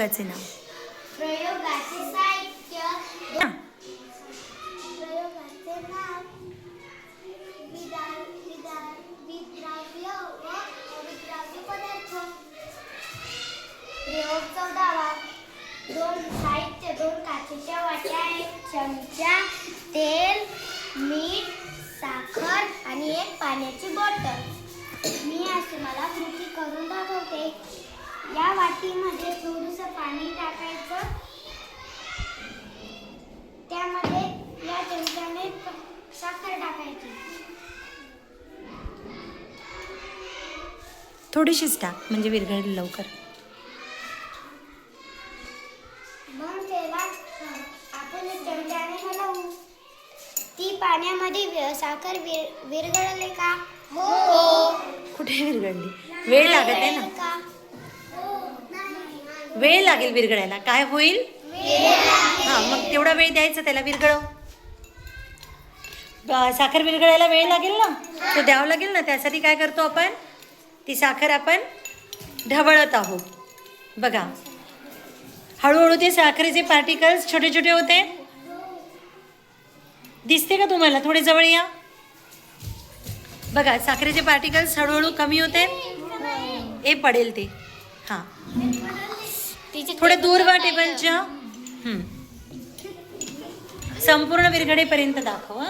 प्रयोगाचे नाव. प्रयोगाचे साहित्य. हा. प्रयोगाचे नाव विद्राव्य व अविद्राव्य पदार्थ. प्रयोग 14वा. 2 काचेच्या वाट्या, 1 चमचा तेल, मीठ, साखर आणि 1 पाण्याची बॉटल. मी आज तुम्हाला कृती करून दाखवते. या वाटीमध्ये थोडंसं पाणी टाकायचं. त्यामध्ये या चमच्याने साखर टाकायची. थोडीशीच टाक म्हणजे विरघळेल लवकर. मग त्याला आपण चमच्याने हलवू. ती पाण्यामध्ये साखर विरघळले का? हो. कुठे विरघळली? वेळ लागत आहे ना. का? वेळ लागेल विरघळायला. काय होईल? हा, मग तेवढा वेळ द्यायचा त्याला विरघळव. साखर विरघळायला वेळ लागेल ना, तो द्यावं लागेल ना. त्यासाठी काय करतो आपण, ती साखर आपण ढवळत आहोत. बघा, हळूहळू ते साखरेचे पार्टिकल्स छोटे छोटे होते. दिसते का तुम्हाला? थोडे जवळ या. बघा, साखरेचे पार्टिकल्स हळूहळू कमी होते. हे पडेल ते. हां, थोडे दूर वा टेबलच्या. संपूर्ण विरघळेपर्यंत दाखव.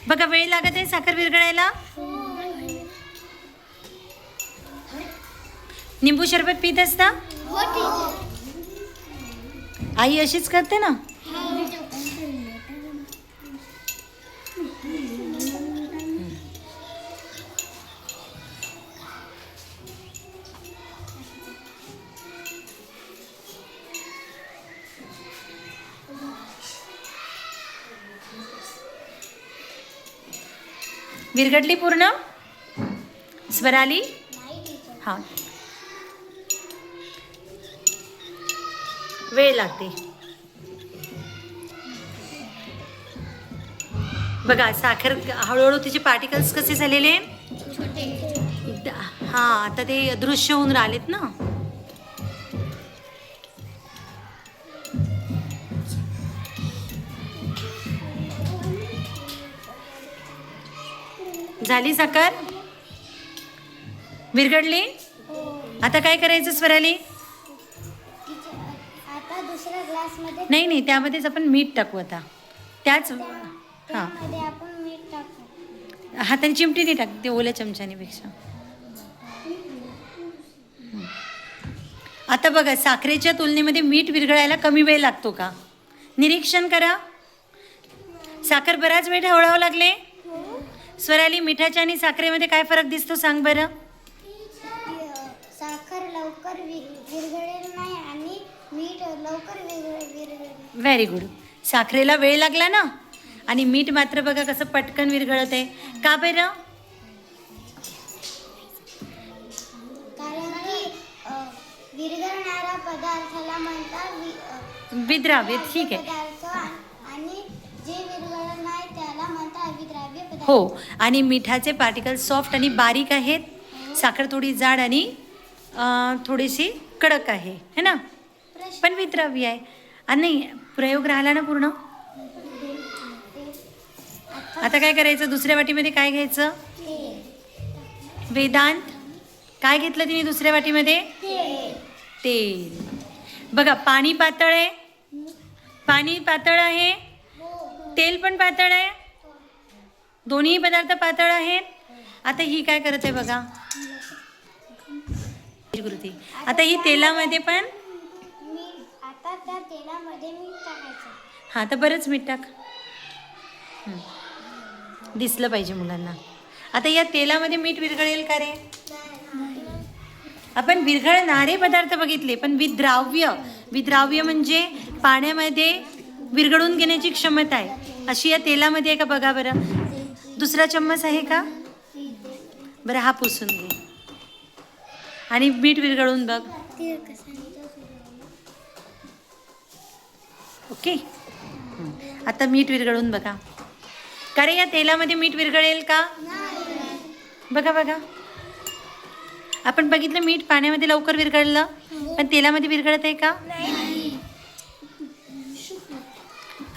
बघा, वेळ लागत आहे साखर विरघळायला. निंबू सरबत पीत असता? आई अशीच करते ना. विरघडली पूर्ण? स्वराली? हां, वेळ लागते. बघा, साखर हळूहळू तिचे पार्टिकल्स कसे झालेले. हां, आता ते दृश्य होऊन राहिलेत ना. झाली साखर विरघडली. आता काय करायचं स्वराली? आता दुसऱ्या ग्लासमध्ये नाही, त्यामध्येच आपण मीठ टाकू. आता त्याच हां, त्यामध्ये आपण मीठ टाकू. हाताने चिमटीने टाक, ते ओल्या चमच्याने पेक्षा. आता बघा, साखरेच्या तुलनेमध्ये मीठ विरघळायला कमी वेळ लागतो का? निरीक्षण करा. साखर बराच वेळ ढवळावं लागले. स्वराली, मिठाच्या आणि साखरेमध्ये काय फरक दिसतो सांग बरं? साखर लवकर विरघळेल नाही आणि मीठ लवकर विरघळेल. Very good. साखरेला वेळ लागला ना, आणि मीठ मात्र बघा कसं पटकन विरघळत आहे. का बरं? कारण की विरघळणारा पदार्थाला म्हणतात विद्राव्य. ठीक आहे. पदार्थ आणि जे विरघळत नाही त्याला म्हणतात अविद्राव्य पदार्थ. हो, आणि मिठाचे पार्टिकल्स सॉफ्ट आणि बारीक आहेत. साखर थोडी जाड आणि थोडीशी कडक आहे, है ना, पण विद्राव्य आहे. आणि प्रयोग राहिला ना पूर्ण. आता काय करायचं? दुसऱ्या वाटीमध्ये काय घ्यायचं? वेदांत, काय घेतलं तिने दुसऱ्या वाटीमध्ये? तेल. बघा, पाणी पातळ आहे. पाणी पातळ आहे, तेल पण पातळ आहे. दोन्ही पदार्थ पातळ आहेत. आता ही काय करत आहे बघा. आता ही तेलामध्ये पण. आता त्या तेलामध्ये मीठ टाकायचं. हां, तर बरंच मीठ टाक. दिसलं पाहिजे मुलांना. आता या तेलामध्ये मीठ विरघळेल का रे? आपण विरघळणारे पदार्थ बघितले, पण विद्राव्य म्हणजे पाण्यामध्ये विरघळून घेण्याची क्षमता आहे. अशी या तेलामध्ये आहे का बघा बरं. दुसरा चम्मच आहे का? बरं, हा पुसून घे आणि मीठ विरघळून बघ. ओके, आता मीठ विरघळून बघा. का रे, या तेलामध्ये मीठ विरघळेल का? बघा. आपण बघितलं मीठ पाण्यामध्ये लवकर विरघळलं, पण तेलामध्ये विरघळत आहे का?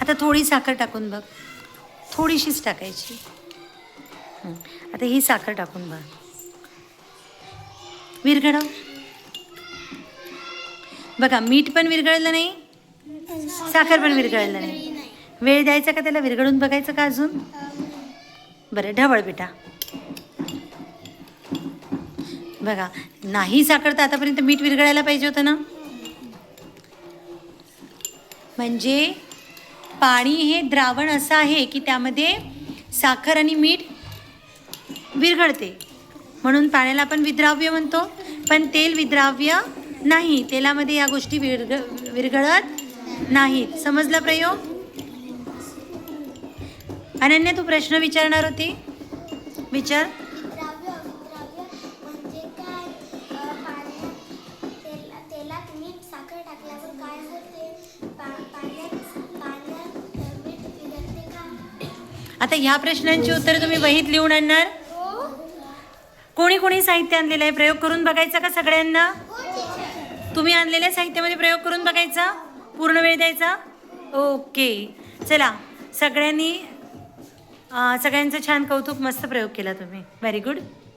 आता थोडी साखर टाकून बघ, थोडीशीच टाकायची. आता ही साखर टाकून बघ, विरघळव. बघा मीठ पण विरघळलं नाही, साखर पण विरघळलं नाही. वेळ द्यायचा का त्याला, विरघळून बघायचं का अजून? बरं ढवळ बेटा. बघा नाही साखर तर आतापर्यंत मीठ विरघळायला पाहिजे होतं ना. म्हणजे पाणी हे द्रावण असं आहे की त्यामध्ये साखर आणि मीठ विरघळते, म्हणून पाण्याला आपण विद्राव्य म्हणतो. पण तेल विद्राव्य नाही, तेलामध्ये या गोष्टी विरघळत नाहीत. समजला प्रयोग? अनन्या तू प्रश्न विचारणार होती, विचार. विद्राव्य म्हणजे काय? तेलात मीठ साखर टाकल्यावर काय होते? पाण्यात मीठ विरघळते का? आता ह्या प्रश्नांची उत्तरं तुम्ही वहीत लिहून आणणार. कोणी कोणी साहित्य आणलेलं आहे, प्रयोग करून बघायचा का सगळ्यांना? तुम्ही आणलेल्या साहित्यामध्ये प्रयोग करून बघायचा, पूर्ण वेळ द्यायचा. ओके चला, सगळ्यांचं छान कौतुक, मस्त प्रयोग केला तुम्ही. Very good.